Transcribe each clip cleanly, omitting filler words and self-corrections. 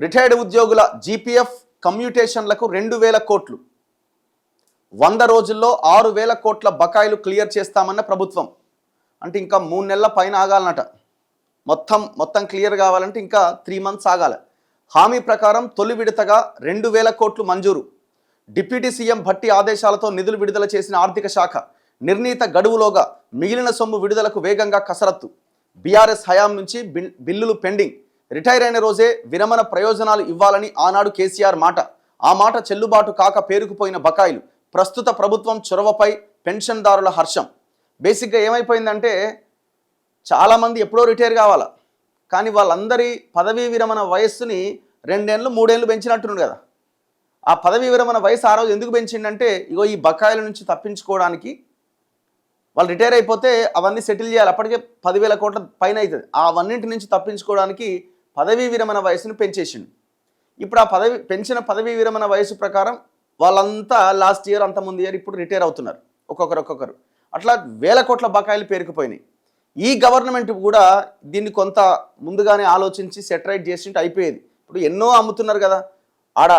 Retired ఉద్యోగుల GPF కమ్యూటేషన్లకు 2,000 కోట్లు, 100 రోజుల్లో 6,000 కోట్ల బకాయిలు క్లియర్ చేస్తామన్న ప్రభుత్వం. అంటే ఇంకా 3 నెలల పైన ఆగాలన్నట. మొత్తం క్లియర్ కావాలంటే ఇంకా 3 మంత్స్ ఆగాలి. హామీ ప్రకారం తొలి విడతగా 2,000 కోట్లు మంజూరు. డిప్యూటీ సీఎం భట్టి ఆదేశాలతో నిధులు విడుదల చేసిన ఆర్థిక శాఖ నిర్ణీత గడువులోగా మిగిలిన సొమ్ము విడుదలకు వేగంగా కసరత్తు. బీఆర్ఎస్ హయాం నుంచి బిల్లులు పెండింగ్. రిటైర్ అయిన రోజే విరమణ ప్రయోజనాలు ఇవ్వాలని ఆనాడు కేసీఆర్ మాట. ఆ మాట చెల్లుబాటు కాక పేరుకుపోయిన బకాయిలు. ప్రస్తుత ప్రభుత్వం చొరవపై పెన్షన్దారుల హర్షం. బేసిక్గా ఏమైపోయిందంటే చాలామంది ఎప్పుడో రిటైర్ కావాలా, కానీ వాళ్ళందరి పదవీ విరమణ వయస్సుని 2 ఏళ్ళు 3 ఏళ్ళు పెంచినట్టుండు కదా. ఆ పదవీ విరమణ వయసు ఆ రోజు ఎందుకు పెంచిందంటే ఇగో ఈ బకాయిల నుంచి తప్పించుకోవడానికి. వాళ్ళు రిటైర్ అయిపోతే అవన్నీ సెటిల్ చేయాలి, అప్పటికే 10,000 కోట్ల పైన అవుతుంది. అవన్నింటి నుంచి తప్పించుకోవడానికి పదవీ విరమణ వయసును పెంచేసిండు. ఇప్పుడు ఆ పెంచిన పదవీ విరమణ వయసు ప్రకారం వాళ్ళంతా లాస్ట్ ఇయర్ అంత ముందు ఇయర్ ఇప్పుడు రిటైర్ అవుతున్నారు ఒక్కొక్కరు. అట్లా 1,000 కోట్ల బకాయిలు పేరుకుపోయినాయి. ఈ గవర్నమెంట్ కూడా దీన్ని కొంత ముందుగానే ఆలోచించి సెటరైట్ చేసి అయిపోయేది. ఇప్పుడు ఎన్నో అమ్ముతున్నారు కదా, ఆడ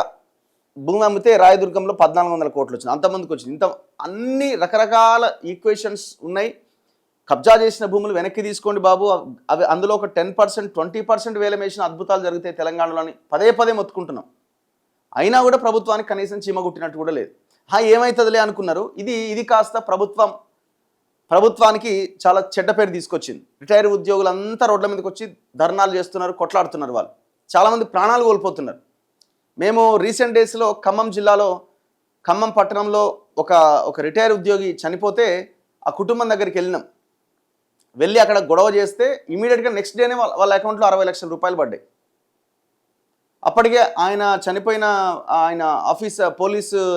భూమి అమ్మితే రాయదుర్గంలో 1,400 కోట్లు వచ్చింది, అంతమందికి వచ్చింది. అన్ని రకరకాల ఈక్వేషన్స్ ఉన్నాయి. కబ్జా చేసిన భూములు వెనక్కి తీసుకోండి బాబు, అవి అందులో ఒక 10% 20% వేలం వేసిన అద్భుతాలు జరుగుతాయి తెలంగాణలోని పదే మొత్తుకుంటున్నాం. అయినా కూడా ప్రభుత్వానికి కనీసం చీమగుట్టినట్టు కూడా లేదు. ఏమవుతుందిలే అనుకున్నారు. ఇది కాస్త ప్రభుత్వానికి చాలా చెడ్డ పేరు తీసుకొచ్చింది. రిటైర్ ఉద్యోగులంతా రోడ్ల మీదకి వచ్చి ధర్నాలు చేస్తున్నారు, కొట్లాడుతున్నారు. వాళ్ళు చాలామంది ప్రాణాలు కోల్పోతున్నారు. మేము రీసెంట్ డేస్లో ఖమ్మం జిల్లాలో ఖమ్మం పట్టణంలో ఒక రిటైర్ ఉద్యోగి చనిపోతే ఆ కుటుంబం దగ్గరికి వెళ్ళి అక్కడ గొడవ చేస్తే ఇమీడియట్గా నెక్స్ట్ డేనే వాళ్ళ అకౌంట్లో 60 లక్షల రూపాయలు పడ్డాయి. అప్పటికే ఆయన చనిపోయిన ఆయన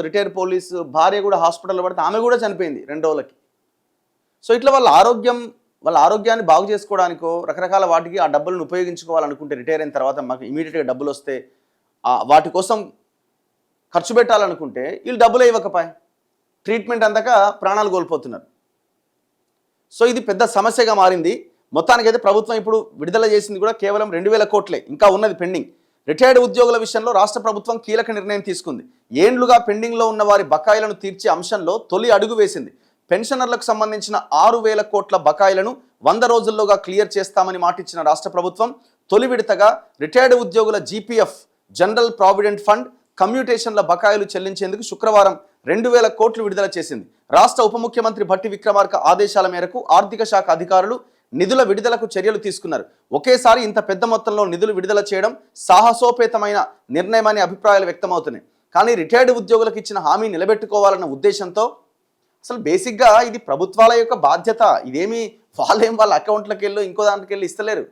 రిటైర్ పోలీసు భార్య కూడా హాస్పిటల్లో పడితే ఆమె కూడా చనిపోయింది 2 రోజులకి. సో ఇట్లా వాళ్ళ ఆరోగ్యాన్ని బాగు చేసుకోవడానికో రకరకాల వాటికి ఆ డబ్బులను ఉపయోగించుకోవాలనుకుంటే రిటైర్ అయిన తర్వాత మాకు ఇమీడియట్గా డబ్బులు వస్తే వాటి కోసం ఖర్చు పెట్టాలనుకుంటే వీళ్ళు డబ్బులు ఇవ్వకపోయి ట్రీట్మెంట్ అందాక ప్రాణాలు కోల్పోతున్నారు. సో ఇది పెద్ద సమస్యగా మారింది. మొత్తానికైతే ప్రభుత్వం ఇప్పుడు విడుదల చేసింది కూడా కేవలం 2,000 కోట్లే, ఇంకా ఉన్నది పెండింగ్. రిటైర్డ్ ఉద్యోగుల విషయంలో రాష్ట్ర ప్రభుత్వం కీలక నిర్ణయం తీసుకుంది. ఏండ్లుగా పెండింగ్లో ఉన్న వారి బకాయిలను తీర్చే అంశంలో తొలి అడుగు వేసింది. పెన్షనర్లకు సంబంధించిన 6,000 కోట్ల బకాయిలను 100 రోజుల్లోగా క్లియర్ చేస్తామని మాటిచ్చిన రాష్ట్ర ప్రభుత్వం తొలి విడతగా రిటైర్డ్ ఉద్యోగుల జీపీఎఫ్ జనరల్ ప్రావిడెంట్ ఫండ్ కమ్యూటేషన్ల బకాయిలు చెల్లించేందుకు శుక్రవారం 2,000 కోట్లు విడుదల చేసింది. రాష్ట్ర ఉప ముఖ్యమంత్రి భట్టి విక్రమార్క ఆదేశాల మేరకు ఆర్థిక శాఖ అధికారులు నిధుల విడుదలకు చర్యలు తీసుకున్నారు. ఒకేసారి ఇంత పెద్ద మొత్తంలో నిధులు విడుదల చేయడం సాహసోపేతమైన నిర్ణయమనే అభిప్రాయాలు వ్యక్తమవుతున్నాయి. కానీ రిటైర్డ్ ఉద్యోగులకు ఇచ్చిన హామీ నిలబెట్టుకోవాలన్న ఉద్దేశంతో అసలు బేసిక్గా ఇది ప్రభుత్వాల యొక్క బాధ్యత. ఇదేమి వాళ్ళ అకౌంట్లకు వెళ్ళి ఇంకో దాంట్లోకి వెళ్ళి ఇస్తలేరు.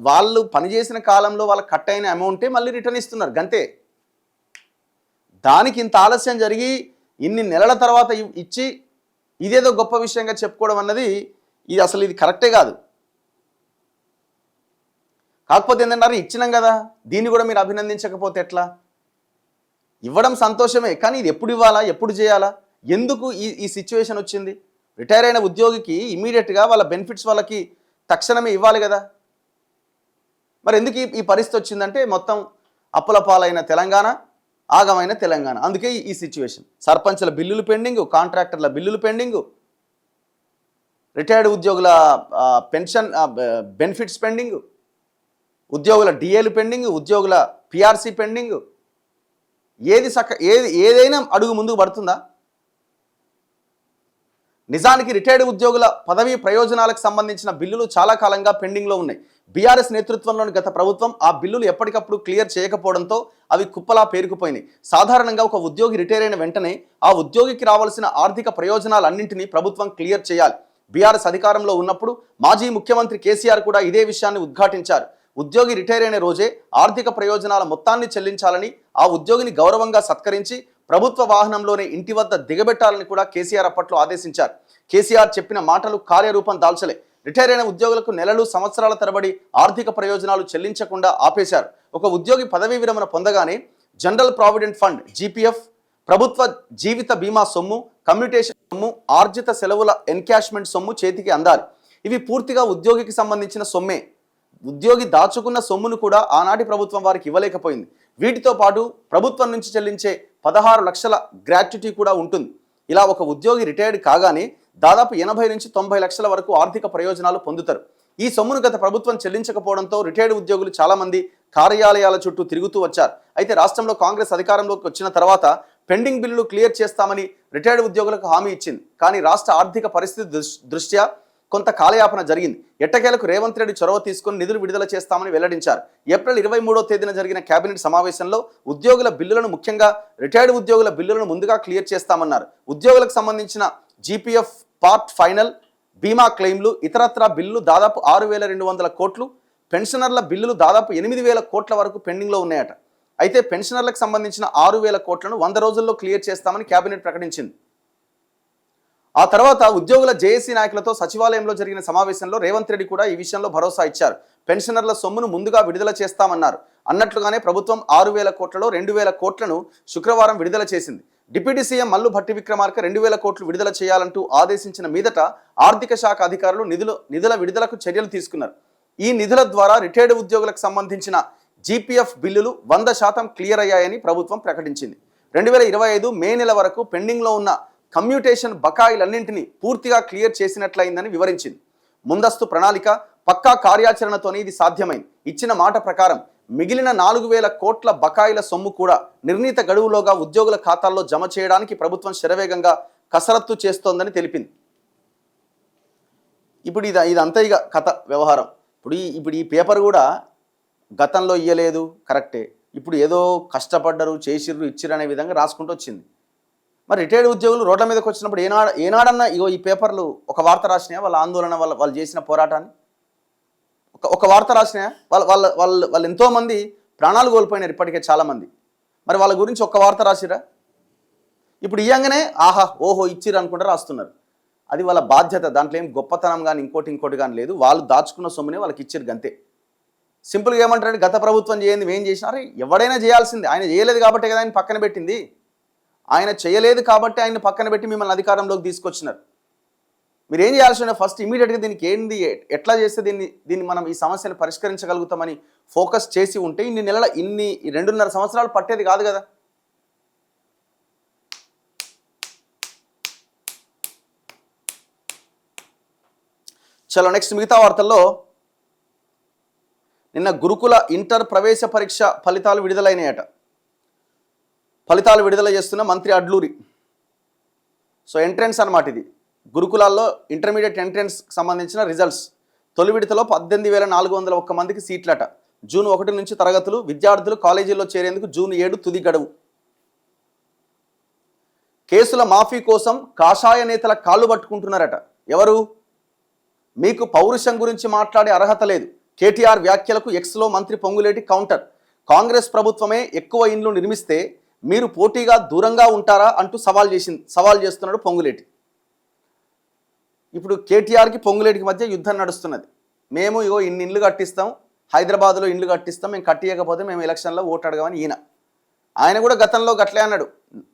వాళ్ళు పనిచేసిన కాలంలో వాళ్ళకి కట్ అయిన అమౌంటే మళ్ళీ రిటర్న్ ఇస్తున్నారు గంతే. దానికి ఇంత ఆలస్యం జరిగి ఇన్ని నెలల తర్వాత ఇచ్చి ఇదేదో గొప్ప విషయంగా చెప్పుకోవడం అన్నది ఇది కరెక్టే కాదు. కాకపోతే ఏంటంటారు, ఇచ్చినాం కదా దీన్ని కూడా మీరు అభినందించకపోతే ఎట్లా? ఇవ్వడం సంతోషమే, కానీ ఇది ఎప్పుడు ఇవ్వాలా, ఎప్పుడు చేయాలా, ఎందుకు ఈ సిచ్యువేషన్ వచ్చింది? రిటైర్ అయిన ఉద్యోగికి ఇమీడియట్గా వాళ్ళ బెనిఫిట్స్ వాళ్ళకి తక్షణమే ఇవ్వాలి కదా. మరి ఎందుకు ఈ పరిస్థితి వచ్చిందంటే మొత్తం అప్పుల పాలైన తెలంగాణ, ఆగమైన తెలంగాణ. అందుకే ఈ సిచ్యువేషన్. సర్పంచ్ల బిల్లులు పెండింగు, కాంట్రాక్టర్ల బిల్లులు పెండింగు, రిటైర్డ్ ఉద్యోగుల పెన్షన్ బెనిఫిట్స్ పెండింగు, ఉద్యోగుల డిఏలు పెండింగు, ఉద్యోగుల పిఆర్సీ పెండింగు. ఏదైనా అడుగు ముందుకు పడుతుందా? నిజానికి రిటైర్డ్ ఉద్యోగుల పదవీ ప్రయోజనాలకు సంబంధించిన బిల్లులు చాలా కాలంగా పెండింగ్లో ఉన్నాయి. బీఆర్ఎస్ నేతృత్వంలోని గత ప్రభుత్వం ఆ బిల్లులు ఎప్పటికప్పుడు క్లియర్ చేయకపోవడంతో అవి కుప్పలా పేరుకుపోయినాయి. సాధారణంగా ఒక ఉద్యోగి రిటైర్ అయిన వెంటనే ఆ ఉద్యోగికి రావాల్సిన ఆర్థిక ప్రయోజనాలన్నింటినీ ప్రభుత్వం క్లియర్ చేయాలి. బీఆర్ఎస్ అధికారంలో ఉన్నప్పుడు మాజీ ముఖ్యమంత్రి కేసీఆర్ కూడా ఇదే విషయాన్ని ఉద్ఘాటించారు. ఉద్యోగి రిటైర్ అయిన రోజే ఆర్థిక ప్రయోజనాల మొత్తాన్ని చెల్లించాలని, ఆ ఉద్యోగిని గౌరవంగా సత్కరించి ప్రభుత్వ వాహనంలోనే ఇంటి వద్ద దిగబెట్టాలని కూడా కేసీఆర్ అప్పట్లో ఆదేశించారు. కేసీఆర్ చెప్పిన మాటలు కార్యరూపం దాల్చలే. రిటైర్ అయిన ఉద్యోగులకు నెలలు, సంవత్సరాల తరబడి ఆర్థిక ప్రయోజనాలు చెల్లించకుండా ఆపేశారు. ఒక ఉద్యోగి పదవీ విరమణ పొందగానే జనరల్ ప్రావిడెంట్ ఫండ్ జీపీఎఫ్, ప్రభుత్వ జీవిత బీమా సొమ్ము, కమ్యూటేషన్ సొమ్ము, ఆర్జిత సెలవుల ఎన్కాష్మెంట్ సొమ్ము చేతికి అందాలి. ఇవి పూర్తిగా ఉద్యోగికి సంబంధించిన సొమ్మే. ఉద్యోగి దాచుకున్న సొమ్మును కూడా ఆనాటి ప్రభుత్వం వారికి ఇవ్వలేకపోయింది. వీటితో పాటు ప్రభుత్వం నుంచి చెల్లించే 16 లక్షల గ్రాట్యుటీ కూడా ఉంటుంది. ఇలా ఒక ఉద్యోగి రిటైర్డ్ కాగానే దాదాపు 80 నుంచి 90 లక్షల వరకు ఆర్థిక ప్రయోజనాలు పొందుతారు. ఈ సొమ్మును గత ప్రభుత్వం చెల్లించకపోవడంతో రిటైర్డ్ ఉద్యోగులు చాలామంది కార్యాలయాల చుట్టూ తిరుగుతూ వచ్చారు. అయితే రాష్ట్రంలో కాంగ్రెస్ అధికారంలోకి వచ్చిన తర్వాత పెండింగ్ బిల్లులు క్లియర్ చేస్తామని రిటైర్డ్ ఉద్యోగులకు హామీ ఇచ్చింది. కానీ రాష్ట్ర ఆర్థిక పరిస్థితి దృష్ట్యా కొంత కాలయాపన జరిగింది. ఎట్టకేలకు రేవంత్ రెడ్డి చొరవ తీసుకుని నిధులు విడుదల చేస్తామని వెల్లడించారు. ఏప్రిల్ 23వ తేదీన జరిగిన కేబినెట్ సమావేశంలో ఉద్యోగుల బిల్లులను, ముఖ్యంగా రిటైర్డ్ ఉద్యోగుల బిల్లులను ముందుగా క్లియర్ చేస్తామన్నారు. ఉద్యోగులకు సంబంధించిన జీపీఎఫ్ పార్ట్ ఫైనల్, బీమా క్లెయిమ్లు, ఇతరత్రా బిల్లులు దాదాపు 6,200 కోట్లు, పెన్షనర్ల బిల్లులు దాదాపు 8,000 కోట్ల వరకు పెండింగ్లో ఉన్నాయట. అయితే పెన్షనర్లకు సంబంధించిన 6,000 కోట్లను 100 రోజుల్లో క్లియర్ చేస్తామని కేబినెట్ ప్రకటించింది. ఆ తర్వాత ఉద్యోగుల జేఏసీ నాయకులతో సచివాలయంలో జరిగిన సమావేశంలో రేవంత్ రెడ్డి కూడా ఈ విషయంలో భరోసా ఇచ్చారు. పెన్షనర్ల సొమ్మును ముందుగా విడుదల చేస్తామన్నారు. అన్నట్లుగానే ప్రభుత్వం 6,000 కోట్లలో 2,000 కోట్లను శుక్రవారం విడుదల చేసింది. డిప్యూటీ సీఎం మల్లు భట్టి విక్రమార్క 2,000 కోట్లు విడుదల చేయాలంటూ ఆదేశించిన మీదట ఆర్థిక శాఖ అధికారులు నిధుల విడుదలకు చర్యలు తీసుకున్నారు. ఈ నిధుల ద్వారా రిటైర్డ్ ఉద్యోగులకు సంబంధించిన జీపీఎఫ్ బిల్లులు 100% క్లియర్ అయ్యాయని ప్రభుత్వం ప్రకటించింది. 2025 మే నెల వరకు పెండింగ్లో ఉన్న కమ్యూటేషన్ బకాయిలన్నింటినీ పూర్తిగా క్లియర్ చేసినట్లయిందని వివరించింది. ముందస్తు ప్రణాళిక, పక్కా కార్యాచరణతోనే ఇది సాధ్యమైంది. ఇచ్చిన మాట ప్రకారం మిగిలిన 4,000 కోట్ల బకాయిల సొమ్ము కూడా నిర్ణీత గడువులోగా ఉద్యోగుల ఖాతాల్లో జమ చేయడానికి ప్రభుత్వం శరవేగంగా కసరత్తు చేస్తోందని తెలిపింది. ఇప్పుడు ఇదంతా ఇక కథ వ్యవహారం. ఇప్పుడు ఈ పేపర్ కూడా గతంలో ఇయ్యలేదు, కరెక్టే. ఇప్పుడు ఏదో కష్టపడ్డరు, చేసిర్రు, ఇచ్చిర్రు అనే విధంగా రాసుకుంటూ వచ్చింది. మరి రిటైర్డ్ ఉద్యోగులు రోడ్ల మీదకి వచ్చినప్పుడు ఏనాడన్నా ఈ పేపర్లు ఒక వార్త రాసినాయా? వాళ్ళ ఆందోళన, వాళ్ళు చేసిన పోరాటాన్ని ఒక వార్త రాసినాయా? వాళ్ళు ఎంతోమంది ప్రాణాలు కోల్పోయినారు ఇప్పటికే చాలామంది. మరి వాళ్ళ గురించి ఒక్క వార్త రాసిరా? ఇప్పుడు ఇయ్యంగానే ఆహా ఓహో ఇచ్చిర్రు అనుకుంటే రాస్తున్నారు. అది వాళ్ళ బాధ్యత. దాంట్లో ఏం గొప్పతనం కానీ ఇంకోటి కానీ లేదు. వాళ్ళు దాచుకున్న సొమ్మునే వాళ్ళకి ఇచ్చిర్రు గంతే. సింపుల్గా ఏమంటారంటే గత ప్రభుత్వం చేయండి, ఏం చేసినారు? ఎవడైనా చేయాల్సిందే. ఆయన చేయలేదు కాబట్టి కదా ఆయన పక్కన పెట్టింది. ఆయన చేయలేదు కాబట్టి ఆయన పక్కన పెట్టి మిమ్మల్ని అధికారంలోకి తీసుకొచ్చినారు. మీరు ఏం చేయాల్సిన ఫస్ట్ ఇమీడియట్గా దీనికి ఏంది, ఎట్లా చేస్తే దీన్ని మనం ఈ సమస్యను పరిష్కరించగలుగుతామని ఫోకస్ చేసి ఉంటే ఇన్ని 2.5 సంవత్సరాలు పట్టేది కాదు కదా. చలో నెక్స్ట్ మిగతా వార్తల్లో, నిన్న గురుకుల ఇంటర్ ప్రవేశ పరీక్ష ఫలితాలు విడుదలైనాయట. ఫలితాలు విడుదల చేస్తున్న మంత్రి అడ్లూరి. సో ఎంట్రెన్స్ అన్నమాట ఇది. గురుకులాల్లో ఇంటర్మీడియట్ ఎంట్రెన్స్కి సంబంధించిన రిజల్ట్స్. తొలి విడతలో 18,401 మందికి సీట్లట. జూన్ 1 నుంచి తరగతులు. విద్యార్థులు కాలేజీల్లో చేరేందుకు జూన్ 7 తుది గడువు. కేసుల మాఫీ కోసం కాషాయ నేతల కాళ్ళు పట్టుకుంటున్నారట. ఎవరు? మీకు పౌరుషం గురించి మాట్లాడే అర్హత లేదు. కేటీఆర్ వ్యాఖ్యలకు ఎక్స్లో మంత్రి పొంగులేటి కౌంటర్. కాంగ్రెస్ ప్రభుత్వమే ఎక్కువ ఇండ్లు నిర్మిస్తే మీరు పోటీగా దూరంగా ఉంటారా అంటూ సవాల్ చేస్తున్నాడు పొంగులేటి. ఇప్పుడు కేటీఆర్కి పొంగులేటికి మధ్య యుద్ధం నడుస్తున్నది. మేము ఇన్ని ఇండ్లు కట్టిస్తాం, హైదరాబాద్లో ఇండ్లు కట్టిస్తాం, మేము కట్టియకపోతే మేము ఎలక్షన్లో ఓటు అడగమని ఆయన కూడా గతంలో గట్లే అన్నాడు.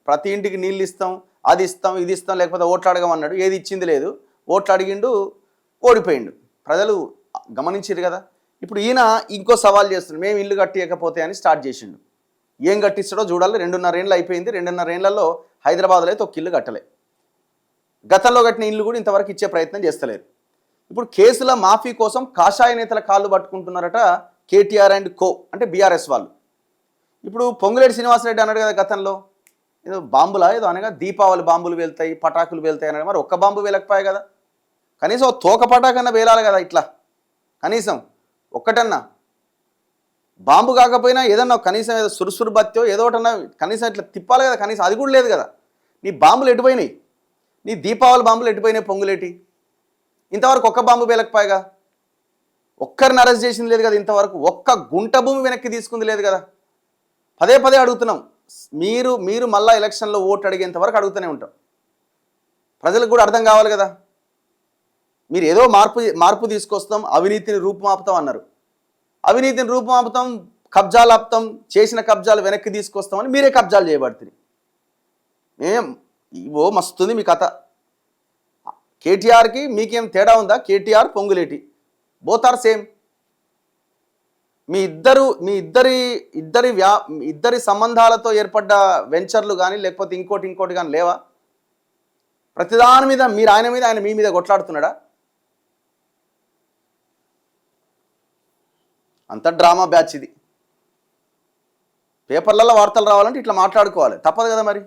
ప్రతి ఇంటికి నీళ్ళు ఇస్తాం, అది ఇస్తాం, ఇది ఇస్తాం, లేకపోతే ఓట్లు అడగమన్నాడు. ఏది ఇచ్చింది లేదు. ఓట్లు అడిగిండు, ఓడిపోయిండు. ప్రజలు గమనించారు కదా. ఇప్పుడు ఈయన ఇంకో సవాల్ చేస్తున్నాడు, మేము ఇల్లు కట్టియకపోతే అని స్టార్ట్ చేసిండు. ఏం కట్టిస్తాడో చూడాలి. 2.5 ఏళ్ళు అయిపోయింది. 2.5 ఏళ్లలో హైదరాబాద్లో అయితే ఒక ఇల్లు కట్టలే. గతంలో కట్టిన ఇల్లు కూడా ఇంతవరకు ఇచ్చే ప్రయత్నం చేస్తలేరు. ఇప్పుడు కేసుల మాఫీ కోసం కాషాయ నేతల కాళ్ళు పట్టుకుంటున్నారట కేటీఆర్ అండ్ కో, అంటే బీఆర్ఎస్ వాళ్ళు. ఇప్పుడు పొంగులేటి శ్రీనివాసరెడ్డి అన్నాడు కదా గతంలో, ఏదో బాంబులా ఏదో అనగా దీపావళి బాంబులు వెళ్తాయి, పటాకులు వెళ్తాయి అన్నాడు. మరి ఒక్క బాంబు వేలకపోయాయి కదా, కనీసం తోక పటాకన్నా వేలాలి కదా. ఇట్లా కనీసం ఒక్కటన్నా బాంబు కాకపోయినా ఏదన్నా కనీసం ఏదో సురుసురు బత్తో ఏదో ఒకటన్నా కనీసం ఇట్లా తిప్పాలి కదా. కనీసం అది కూడా లేదు కదా. నీ బాంబులు ఎటుపోయినాయి? నీ దీపావళి బాంబులు ఎటుపోయినాయి పొంగులేటి? ఇంతవరకు ఒక్క బాంబు వేలకపోయాగా. ఒక్కరిని అరెస్ట్ చేసింది లేదు కదా ఇంతవరకు. ఒక్క గుంట భూమి వెనక్కి తీసుకుంది లేదు కదా. పదే అడుగుతున్నాం. మీరు మళ్ళా ఎలక్షన్లో ఓటు అడిగేంత వరకు అడుగుతూనే ఉంటాం. ప్రజలకు కూడా అర్థం కావాలి కదా. మీరు ఏదో మార్పు తీసుకొస్తాం, అవినీతిని రూపుమాపుతాం అన్నారు. అవినీతిని రూపుమాపుతాం, కబ్జాలు ఆపుతాం, చేసిన కబ్జాలు వెనక్కి తీసుకొస్తామని మీరే కబ్జాలు చేయబడుతుంది. మస్తుంది మీ కథ. కేటీఆర్కి మీకేం తేడా ఉందా? KTR Ponguleti both are same. ఇద్దరి సంబంధాలతో ఏర్పడ్డ వెంచర్లు కానీ లేకపోతే ఇంకోటి కానీ లేవా? ప్రతిదాని మీద మీరు ఆయన మీద, ఆయన మీ మీద కొట్లాడుతున్నాడా? అంత డ్రామా బ్యాచ్ ఇది. పేపర్లలో వార్తలు రావాలంటే ఇట్లా మాట్లాడుకోవాలి, తప్పదు కదా మరి.